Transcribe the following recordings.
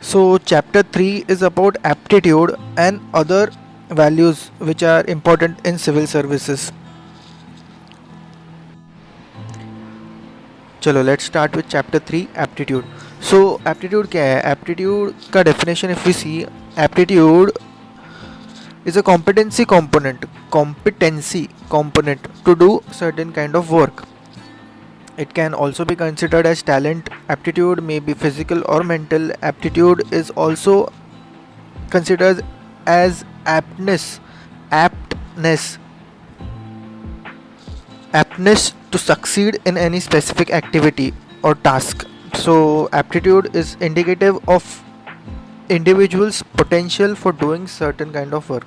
So, chapter 3 is about aptitude and other values which are important in civil services. चलो let's start with chapter 3 aptitude. So aptitude क्या है? Aptitude का definition if we see, aptitude is a competency component to do certain kind of work. It can also be considered as talent. Aptitude may be physical or mental. Aptitude is also considered as aptness to succeed in any specific activity or task. So aptitude is indicative of individual's potential for doing certain kind of work.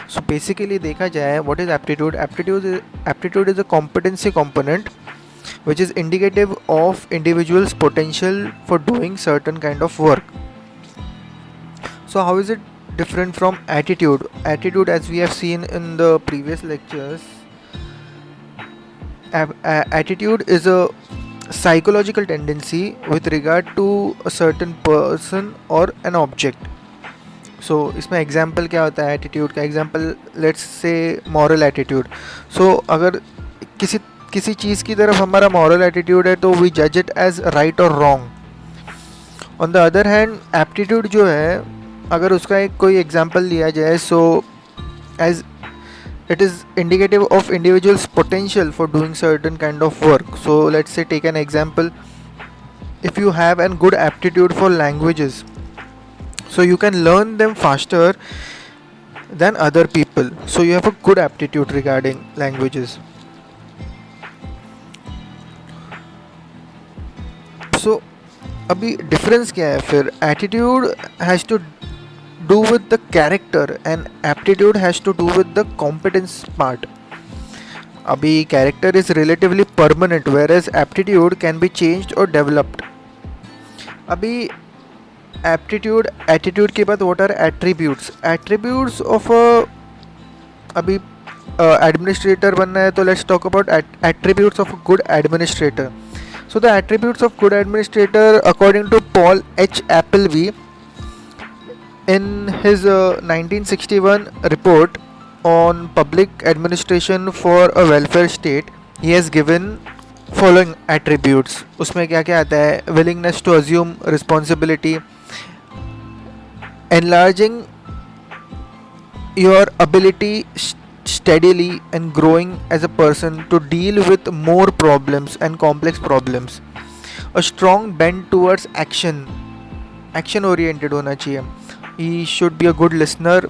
So basically देखा जाए, what is aptitude? Aptitude is a competency component which is indicative of individual's potential for doing certain kind of work. So how is it different from attitude? Attitude, as we have seen in the previous lectures, attitude is a psychological tendency with regard to a certain person or an object. So इसमें example क्या होता है attitude का? Example let's say moral attitude. So अगर किसी चीज़ की तरफ हमारा मॉरल एटीट्यूड है तो वी जज इट एज राइट और wrong. On the other hand aptitude जो है, अगर उसका एक कोई एग्जाम्पल लिया जाए, so as it is indicative of individual's potential for doing certain kind of work. So let's say, take an example, if you have a good aptitude for languages, so you can learn them faster than other people, so you have a good aptitude regarding languages. So अभी difference क्या है फिर? Attitude has to do with the character and aptitude has to do with the competence part. Abhi character is relatively permanent, whereas aptitude can be changed or developed. Abhi attitude के बाद what are attributes? Attributes of a अभी administrator बनना है तो let's talk about attributes of a good administrator. So the attributes of good administrator, according to Paul H. Appleby, in his 1961 report on public administration for a welfare state, he has given following attributes. उसमें क्या क्या आता है? willingness to assume responsibility, enlarging your ability steadily and growing as a person to deal with more problems and complex problems, a strong bent towards action oriented होना चाहिए. He should be a good listener.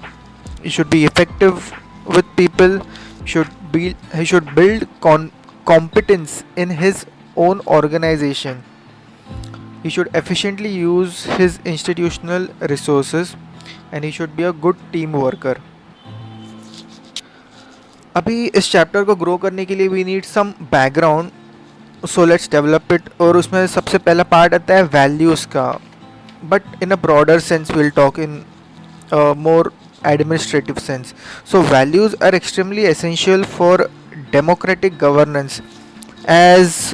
He should be effective with people. He should build competence in his own organization. He should efficiently use his institutional resources, and he should be a good team worker. अभी इस chapter को grow करने के लिए we need some background. So let's develop it. और उसमें सबसे पहला पार्ट आता है values का. But in a broader sense, we'll talk in a more administrative sense. So values are extremely essential for democratic governance, as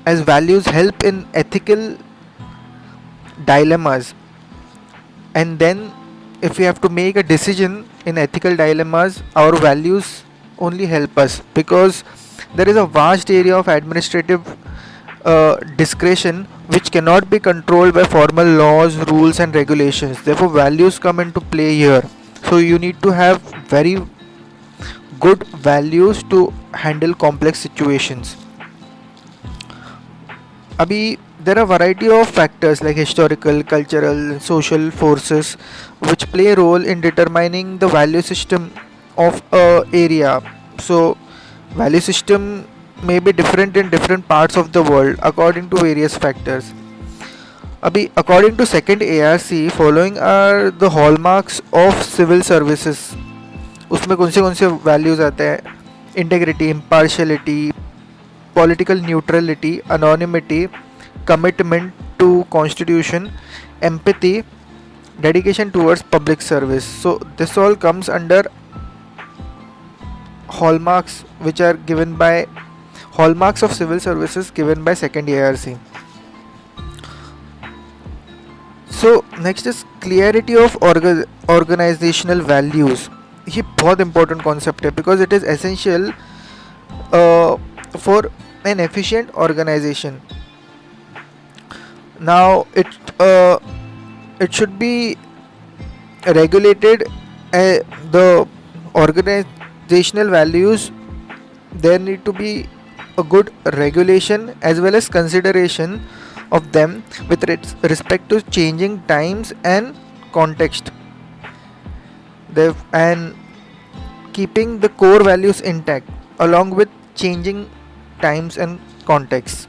values help in ethical dilemmas. And then if we have to make a decision in ethical dilemmas, our values only help us, because there is a vast area of administrative discretion which cannot be controlled by formal laws, rules and regulations. Therefore values come into play here. So you need to have very good values to handle complex situations. Abhi there are variety of factors like historical, cultural and social forces which play a role in determining the value system of a area. So value system may be different in different parts of the world according to various factors. Abhi according to second ARC, following are the hallmarks of civil services. उसमें कौन से values आते हैं? Integrity, impartiality, political neutrality, anonymity, commitment to constitution, empathy, dedication towards public service. So this all comes under hallmarks which are given by hallmarks of civil services given by second ARC. So next is clarity of organisational values. ये बहुत important concept है because it is essential for an efficient organisation. Now it should be regulated. The organizational values, there need to be a good regulation as well as consideration of them with respect to changing times and context. And keeping the core values intact along with changing times and contexts.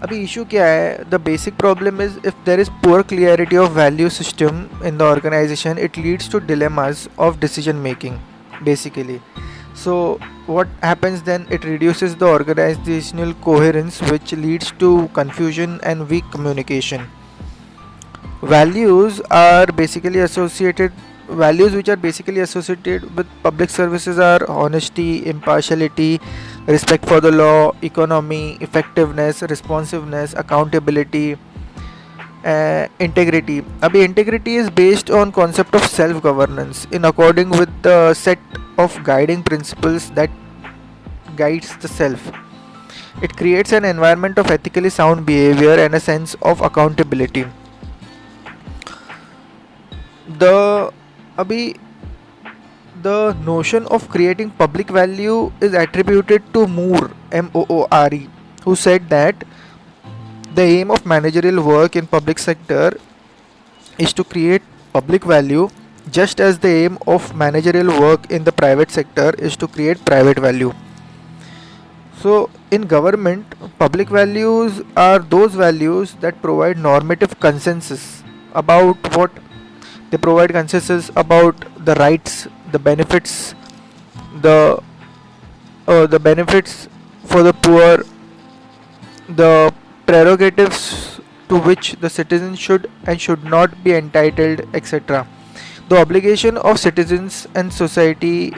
अभी issue क्या है? The basic problem is if there is poor clarity of value system in the organisation, it leads to dilemmas of decision making basically. So what happens then, it reduces the organizational coherence which leads to confusion and weak communication. Values which are basically associated with public services are honesty, impartiality, respect for the law, economy, effectiveness, responsiveness, accountability, integrity. Abhi integrity is based on concept of self governance in according with the set of guiding principles that guides the self. It creates an environment of ethically sound behavior and a sense of accountability. The notion of creating public value is attributed to Moore, Moore, who said that the aim of managerial work in public sector is to create public value, just as the aim of managerial work in the private sector is to create private value. So in government, public values are those values that provide normative consensus about what they provide consensus about the rights, the benefits, the benefits for the poor, the prerogatives to which the citizens should and should not be entitled, etc. The obligation of citizens and society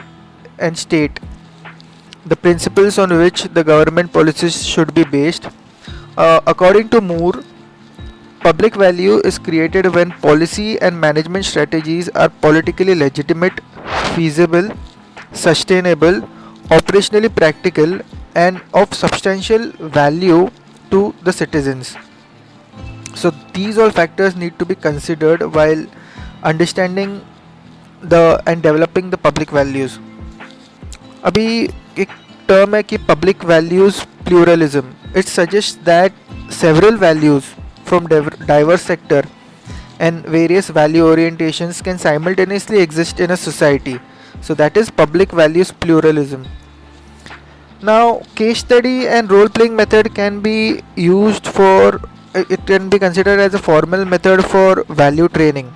and state, the principles on which the government policies should be based. According to Moore, public value is created when policy and management strategies are politically legitimate, feasible, sustainable, operationally practical, and of substantial value to the citizens. So these all factors need to be considered while understanding and developing the public values. अभी एक term है कि public values pluralism. It suggests that several values from diverse sector and various value orientations can simultaneously exist in a society. So that is public values pluralism. Now case study and role playing method can be used it can be considered as a formal method for value training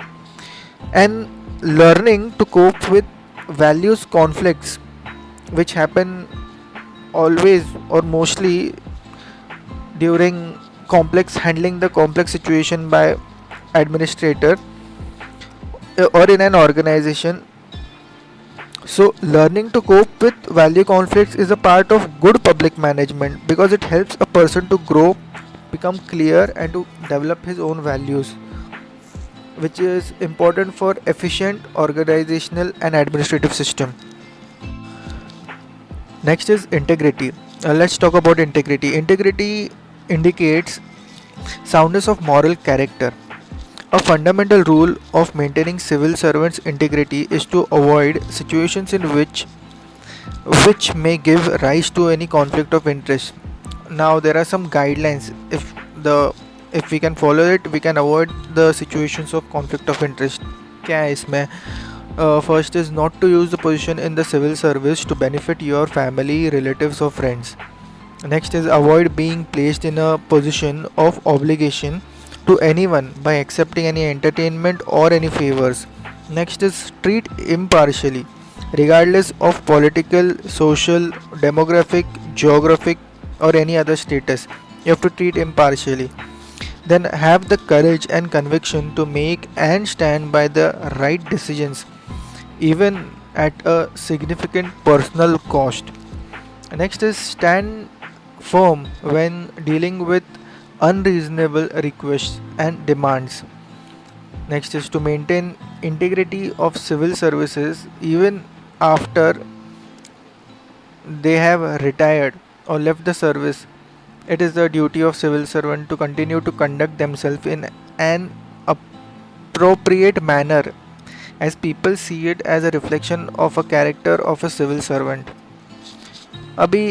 and learning to cope with values conflicts which happen always or mostly during handling the complex situation by administrator or in an organization. So learning to cope with value conflicts is a part of good public management because it helps a person to grow, become clear, and to develop his own values, which is important for efficient organizational and administrative system. Next is integrity. Let's talk about integrity. Integrity indicates soundness of moral character. A fundamental rule of maintaining civil servants' integrity is to avoid situations in which may give rise to any conflict of interest. Now there are some guidelines. If we can follow it, we can avoid the situations of conflict of interest. क्या है इसमें? First is not to use the position in the civil service to benefit your family, relatives or friends. Next is avoid being placed in a position of obligation to anyone by accepting any entertainment or any favors. Next is treat impartially regardless of political, social, demographic, geographic or any other status. You have to treat impartially. Then have the courage and conviction to make and stand by the right decisions even at a significant personal cost. Next is stand firm when dealing with unreasonable requests and demands. Next is to maintain integrity of civil services even after they have retired or left the service. It is the duty of civil servant to continue to conduct themselves in an appropriate manner, as people see it as a reflection of a character of a civil servant. अभी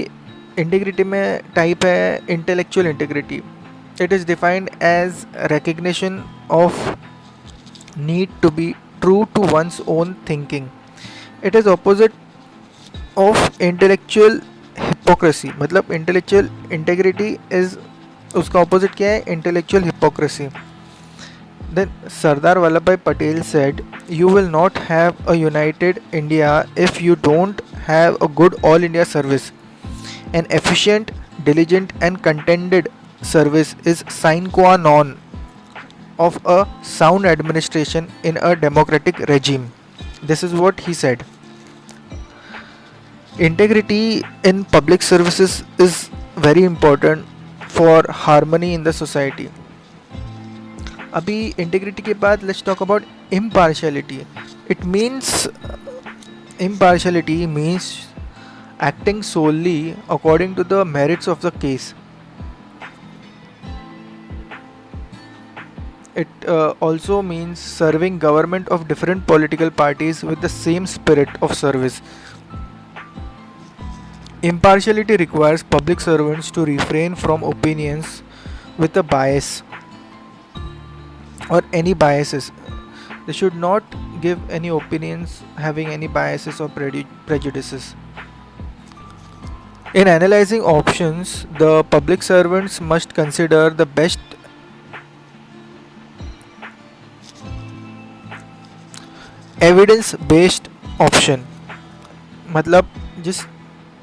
integrity में type है intellectual integrity. It is defined as recognition of need to be true to one's own thinking. It is opposite of intellectual hypocrisy. मतलब intellectual integrity is उसका opposite क्या है? Intellectual hypocrisy. Then Sardar Vallabhbhai Patel said, "You will not have a united India if you don't have a good all India service. An efficient, diligent and contented service is sine qua non of a sound administration in a democratic regime." This is what he said. Integrity in public services is very important for harmony in the society. अभी integrity के बाद let's talk about impartiality. It means impartiality means acting solely according to the merits of the case. It also means serving government of different political parties with the same spirit of service. Impartiality requires public servants to refrain from opinions with a bias or any biases. They should not give any opinions having any biases or prejudices. In analyzing options, the public servants must consider the best evidence-based option. मतलब जिस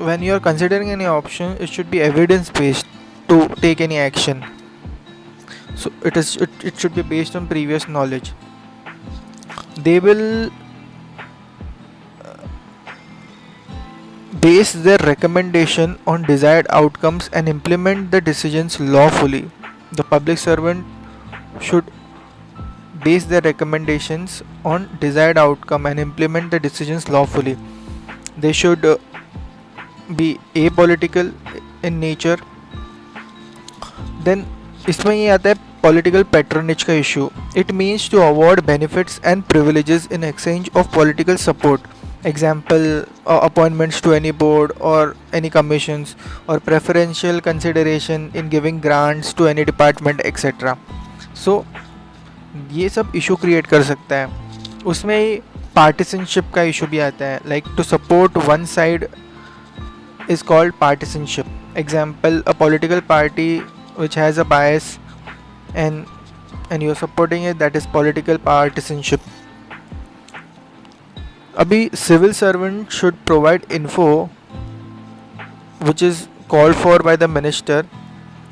when you are considering any option, it should be evidence-based to take any action. So it should be based on previous knowledge. They will base their recommendation on desired outcomes and implement the decisions lawfully. The public servant should base their recommendations on desired outcome and implement the decisions lawfully. They should be apolitical in nature. Then इसमें ये आता है political patronage का issue. It means to award benefits and privileges in exchange of political support. Example, appointments to any board or any commissions, or preferential consideration in giving grants to any department, etc. So ये सब issue create कर सकता है. उसमें ही partisanship का issue भी आता है. Like to support one side is called partisanship. Example, a political party which has a bias and you're supporting it, that is political partisanship. Abhi civil servant should provide info which is called for by the minister,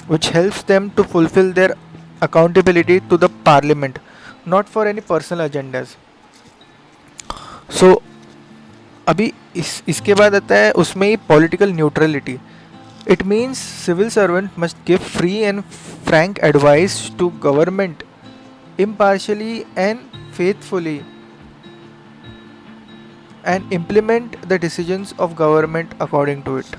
which helps them to fulfill their accountability to the parliament, not for any personal agendas. So अभी इसके बाद आता है उसमें ही political neutrality. It means civil servant must give free and frank advice to government impartially and faithfully, and implement the decisions of government according to it.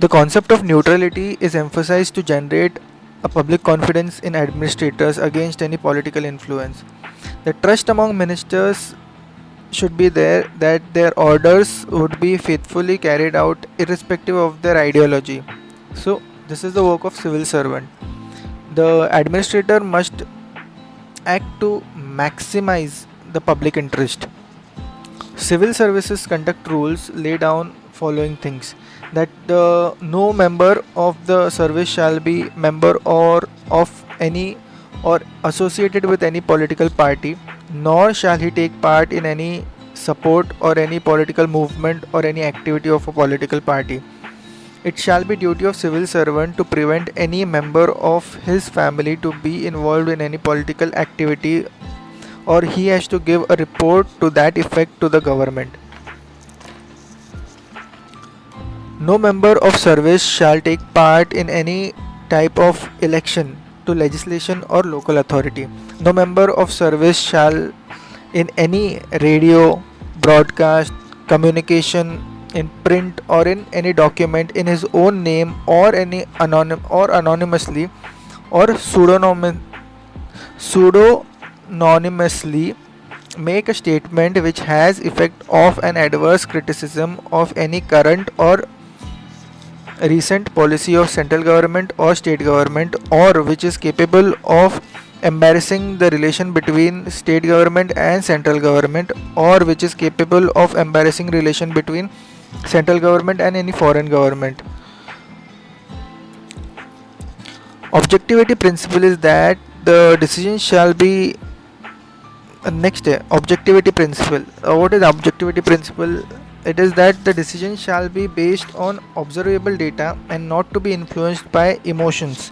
The concept of neutrality is emphasized to generate a public confidence in administrators against any political influence. The trust among ministers should be there that their orders would be faithfully carried out irrespective of their ideology. So this is the work of civil servant. The administrator must act to maximize the public interest. Civil services conduct rules lay down following things: that no member of the service shall be member or of any or associated with any political party, nor shall he take part in any support or any political movement or any activity of a political party. It shall be duty of civil servant to prevent any member of his family to be involved in any political activity, or he has to give a report to that effect to the government. No member of service shall take part in any type of election to legislation or local authority. No member of service shall in any radio, broadcast, communication, in print or in any document in his own name or any anonymously or pseudonymously make a statement which has effect of an adverse criticism of any current or recent policy of central government or state government, or which is capable of embarrassing the relation between state government and central government, or which is capable of embarrassing relation between central government and any foreign government. Objectivity principle is that the decision shall be objectivity principle. What is objectivity principle? It is that the decision shall be based on observable data and not to be influenced by emotions.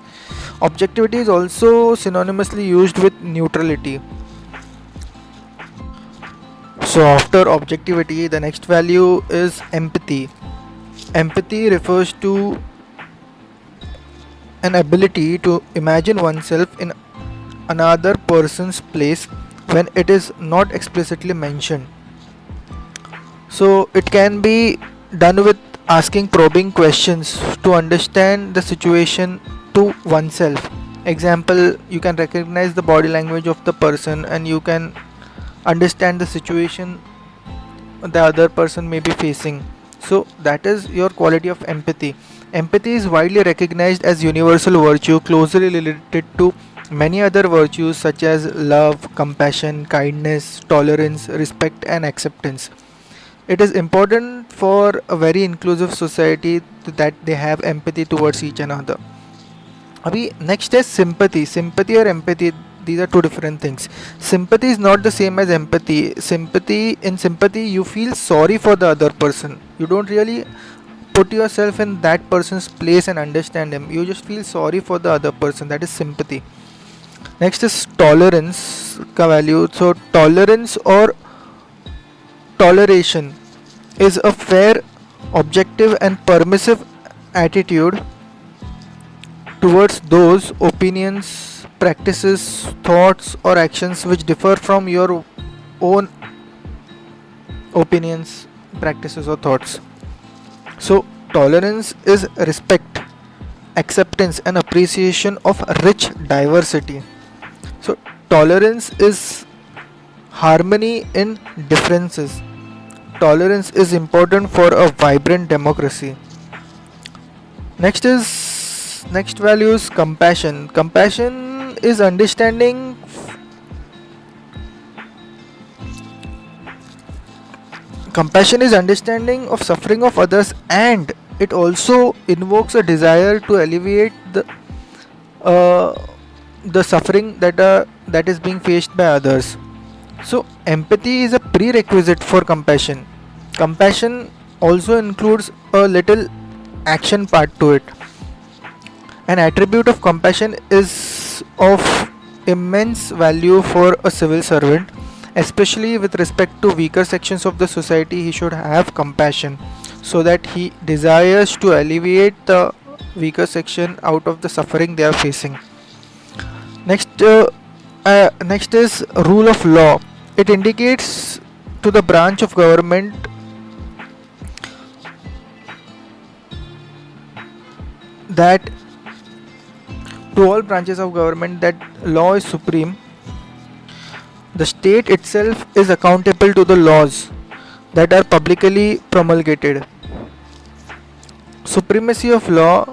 Objectivity is also synonymously used with neutrality. So after objectivity, the next value is empathy. Empathy refers to an ability to imagine oneself in another person's place when it is not explicitly mentioned. So it can be done with asking probing questions to understand the situation to oneself. Example, you can recognize the body language of the person and you can understand the situation the other person may be facing. So that is your quality of empathy. Empathy is widely recognized as universal virtue, closely related to many other virtues such as love, compassion, kindness, tolerance, respect and acceptance. It is important for a very inclusive society that they have empathy towards each another. Abhi, next is sympathy. Sympathy or empathy, these are two different things. Sympathy is not the same as empathy. In sympathy you feel sorry for the other person. You don't really put yourself in that person's place and understand him. You just feel sorry for the other person. That is sympathy. Next is tolerance ka value. So tolerance or toleration is a fair, objective and permissive attitude towards those opinions, practices, thoughts or actions which differ from your own opinions, practices or thoughts. So tolerance is respect, acceptance and appreciation of rich diversity. So tolerance is harmony in differences. Tolerance is important for a vibrant democracy. Next value is compassion. Compassion is understanding of suffering of others, and it also invokes a desire to alleviate the suffering that is being faced by others. So empathy is a prerequisite for compassion. Compassion also includes a little action part to it. An attribute of compassion is of immense value for a civil servant, especially with respect to weaker sections of the society. He should have compassion so that he desires to alleviate the weaker section out of the suffering they are facing. Next is rule of law. It indicates to the branch of government that to all branches of government that law is supreme. The state itself is accountable to the laws that are publicly promulgated. Supremacy of law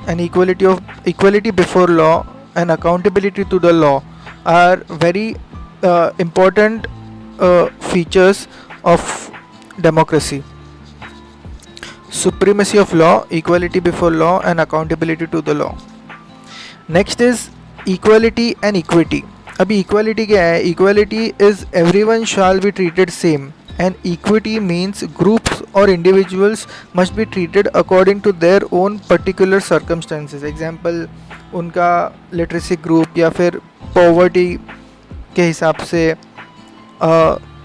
and equality before law and accountability to the law are very important features of democracy. Supremacy of law, equality before law and accountability to the law. Next is equality and equity. अभी equality क्या है? Equality is everyone shall be treated same, and equity means groups or individuals must be treated according to their own particular circumstances. Example, उनका literacy group या फिर poverty के हिसाब से,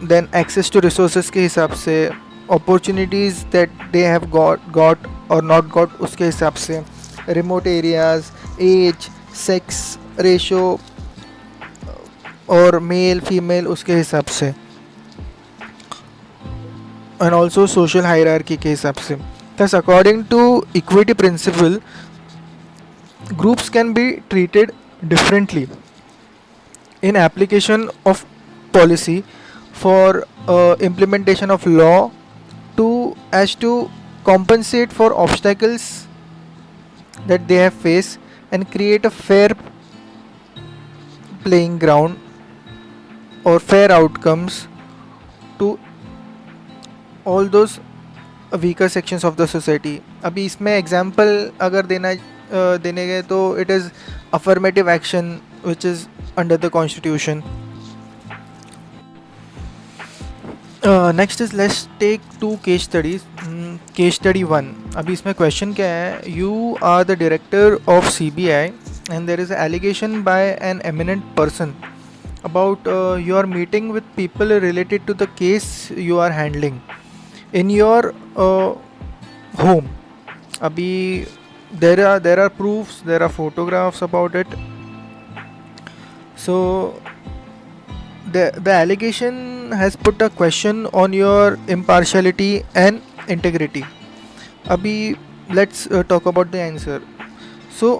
then access to resources के हिसाब से, opportunities that they have got और नॉट गॉट उसके हिसाब से, remote areas, age, sex ratio और मेल फीमेल उसके हिसाब से, एंड ऑल्सो सोशल हायरार्की के हिसाब से. Thus, according to equity principle, groups can be treated differently in application of policy for implementation of law to as to compensate for obstacles that they have faced and create a fair playing ground or fair outcomes to all those weaker sections of the society. अभी इसमें example अगर देने गए तो it is affirmative action which is under the constitution. Next is let's take 2 case studies. Case study 1. अभी इसमें question क्या है, you are the director of CBI and there is allegation by an eminent person about your meeting with people related to the case you are handling in your home. Abhi there are proofs, there are photographs about it. So the allegation has put a question on your impartiality and integrity. Abhi let's talk about the answer. So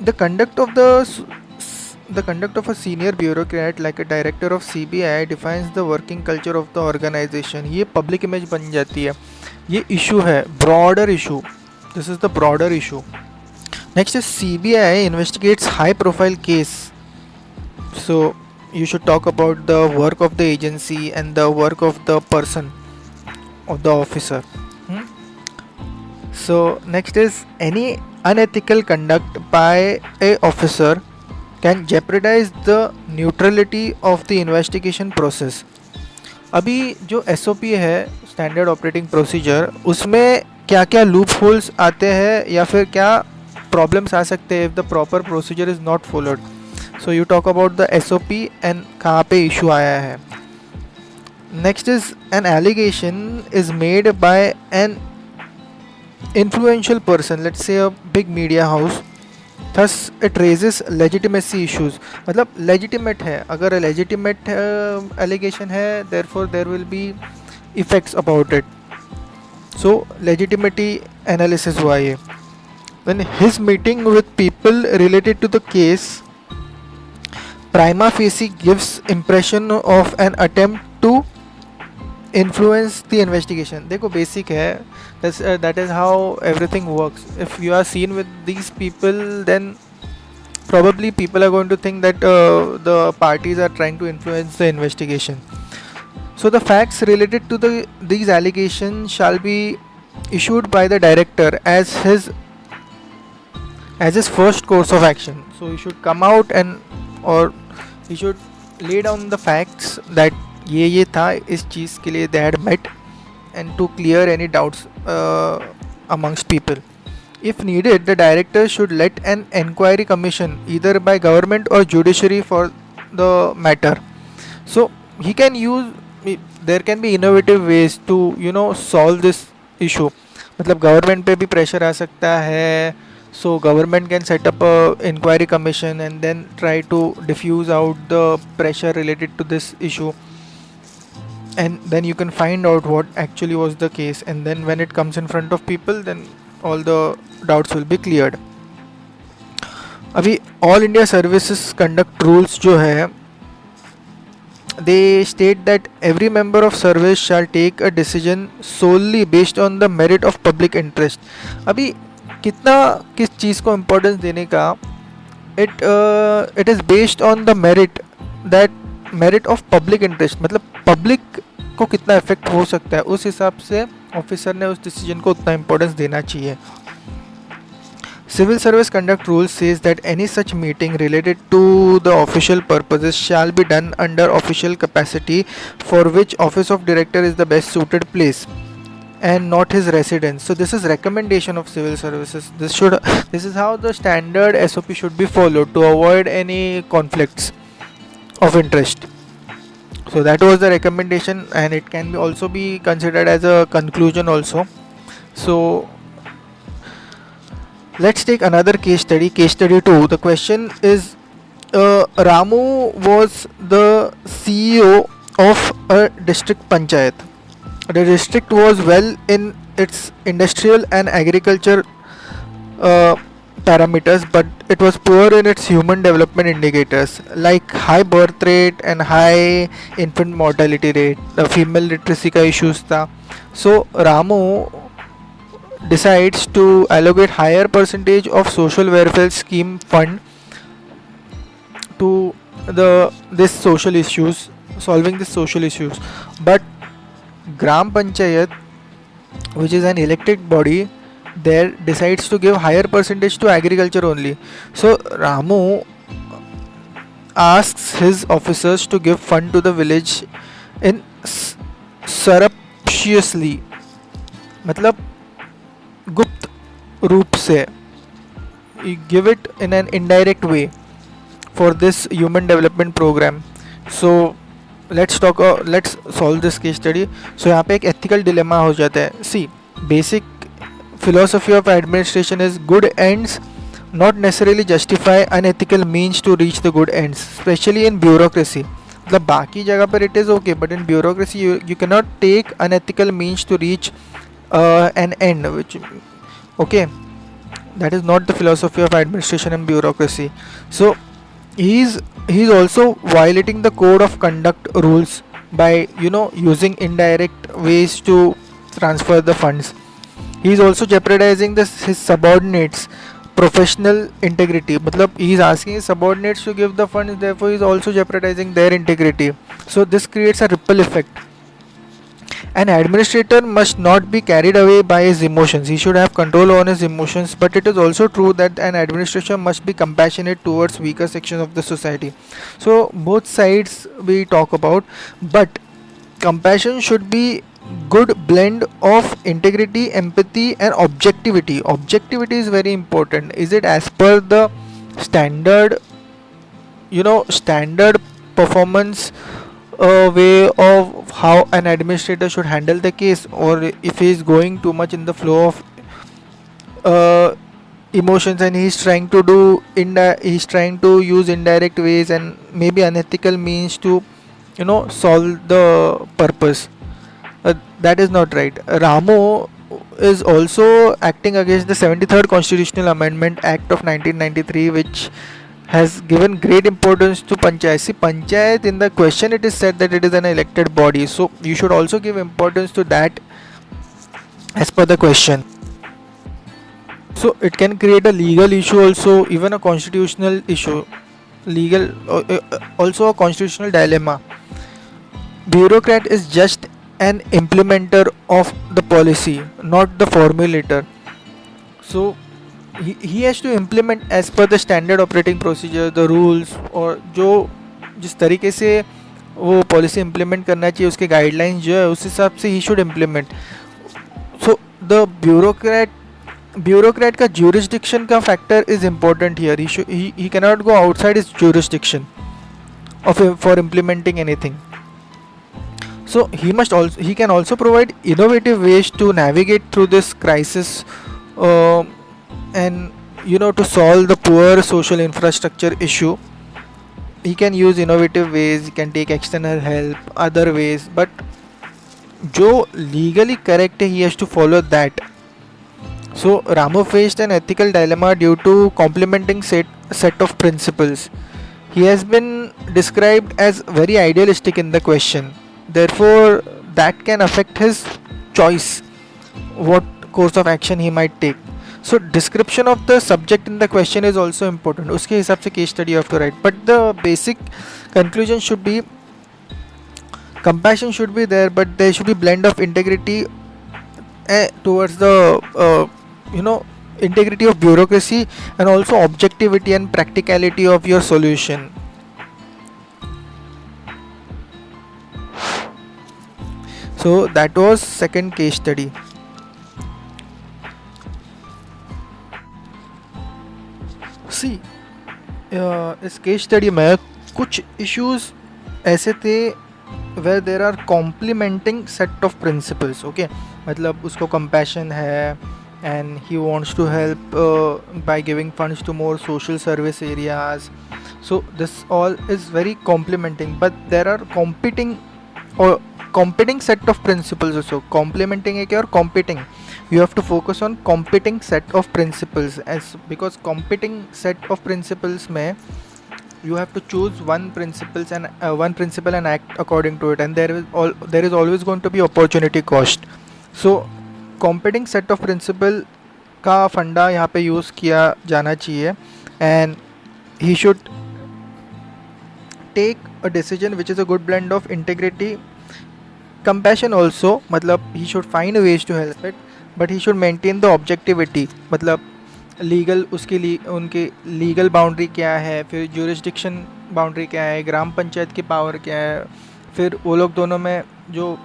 the conduct of a senior bureaucrat like a director of CBI defines the working culture of the organization. ये public image बन जाती है. ये issue है, broader issue. This is the broader issue. Next is CBI investigates high profile case. So you should talk about the work of the agency and the work of the person, of the officer. So next is any unethical conduct by a officer can jeopardize the neutrality of the investigation process. अभी जो SOP है, standard operating procedure, उसमें क्या क्या loop holes आते हैं या फिर क्या प्रॉब्लम्स आ सकते हैं if the proper procedure is not followed. So you talk about the SOP and कहाँ पे इशू आया है. Next is an allegation is made by an influential person, let's say a big media house. Thus it raises legitimacy issues. मतलब legitimate है, अगर legitimate allegation है, therefore there will be effects about it. So legitimacy analysis हुआ ये. Then his meeting with people related to the case prima facie gives impression of an attempt to influence the investigation. देखो basic है, that is how everything works. If you are seen with these people, then probably people are going to think that the parties are trying to influence the investigation. So the facts related to these allegations shall be issued by the director as his first course of action. So he should come out or he should lay down the facts that ये था, इस चीज़ के लिए they had met, and to clear any doubts amongst people. If needed, the director should let an enquiry commission either by government or judiciary for the matter. So he can there can be innovative ways to solve this issue. मतलब government पे भी pressure आ सकता है. So government can set up a inquiry commission and then try to diffuse out the pressure related to this issue. And then you can find out what actually was the case, and then when it comes in front of people, then all the doubts will be cleared. अभी all India services conduct rules जो है, they state that every member of service shall take a decision solely based on the merit of public interest. अभी कितना किस चीज़ को importance देने का, it is based on the merit of public interest. मतलब public को कितना इफेक्ट हो सकता है, उस हिसाब से ऑफिसर ने उस डिसीजन को उतना इंपॉर्टेंस देना चाहिए. Civil Service Conduct Rules says that any such meeting related to the official purposes shall be done under official capacity, for which office of director is the best suited place and not his residence. So this is recommendation of civil services. This is how the standard SOP should be followed to avoid any conflicts of interest. So that was the recommendation, and it can also be considered as a conclusion also. So let's take another case study 2. The question is, Ramu was the CEO of a district panchayat. The district was well in its industrial and agriculture uh, parameters, but it was poor in its human development indicators like high birth rate and high infant mortality rate. The female literacy का issues था. So Ramu decides to allocate higher percentage of social welfare scheme fund to the this social issues, solving these social issues. But Gram Panchayat, which is an elected body, there decides to give higher percentage to agriculture only. So Ramu asks his officers to give fund to the village in surreptitiously, मतलब गुप्त रूप से, you give it in an indirect way for this human development program. So let's solve this case study. So यहाँ पे एक ethical dilemma हो जाता है. See, basic philosophy of administration is good ends not necessarily justify unethical means to reach the good ends, especially in bureaucracy. मतलब बाकी जगह पर it is okay, but in bureaucracy you cannot take unethical means to reach an end, which okay, that is not the philosophy of administration and bureaucracy. So he's also violating the code of conduct rules by using indirect ways to transfer the funds. He's also jeopardizing his subordinates professional integrity. मतलब he is asking his subordinates to give the funds, therefore he is also jeopardizing their integrity. So this creates a ripple effect. An administrator must not be carried away by his emotions. He should have control on his emotions, but it is also true that an administration must be compassionate towards weaker sections of the society. So both sides we talk about, but compassion should be good blend of integrity, empathy and objectivity. Objectivity is very important. Is it as per the standard standard performance way of how an administrator should handle the case, or if he is going too much in the flow of emotions and he's trying to use indirect ways and maybe unethical means to solve the purpose. That is not right. Ramu is also acting against the 73rd Constitutional Amendment Act of 1993, which has given great importance to panchayat. See, panchayat, in the question it is said that it is an elected body, so you should also give importance to that as per the question. So it can create a legal issue also, even a constitutional issue, also a constitutional dilemma. Bureaucrat is just an implementer of the policy, not the formulator. So he has to implement as per the standard operating procedure, the rules, और जो जिस तरीके से वो policy implement करना चाहिए, उसके guidelines जो है उस हिसाब से he should implement. So the bureaucrat का ज्यूरिसडिक्शन का factor is important here. He cannot go outside his jurisdiction for implementing anything. So he can also provide innovative ways to navigate through this crisis, and to solve the poor social infrastructure issue. He can use innovative ways, he can take external help, other ways, but जो legally correct है, he has to follow that. So Ramu faced an ethical dilemma due to complementing set of principles. He has been described as very idealistic in the question, therefore that can affect his choice, what course of action he might take. So description of the subject in the question is also important. उसके हिसाब से case study you have to write, but the basic conclusion should be compassion should be there, but there should be blend of integrity towards the integrity of bureaucracy, and also objectivity and practicality of your solution. So that was second case study. See, इस case study में कुछ issues ऐसे थे where there are complementing set of principles. Okay, मतलब उसको compassion है and he wants to help by giving funds to more social service areas. So this all is very complementing, but there are or competing set of principles also. Complementing है क्या और competing, you have to focus on competing set of principles, as because competing set of principles में you have to choose one principle and act according to it, and there is always going to be opportunity cost. So competing set of principle का फंडा यहाँ पे use किया जाना चाहिए, and he should take a decision which is a good blend of integrity, compassion also, मतलब he should find ways to help it, but he should maintain the objectivity. मतलब legal उनकी लीगल बाउंड्री क्या है, फिर jurisdiction boundary क्या है, ग्राम पंचायत की power क्या है, फिर वो लोग दोनों में जो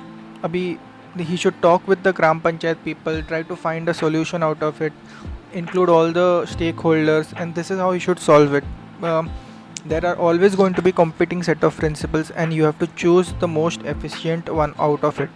अभी he should talk with the gram panchayat people, try to find a solution out of it, include all the stakeholders, and this is how you should solve it. There are always going to be competing set of principles, and you have to choose the most efficient one out of it.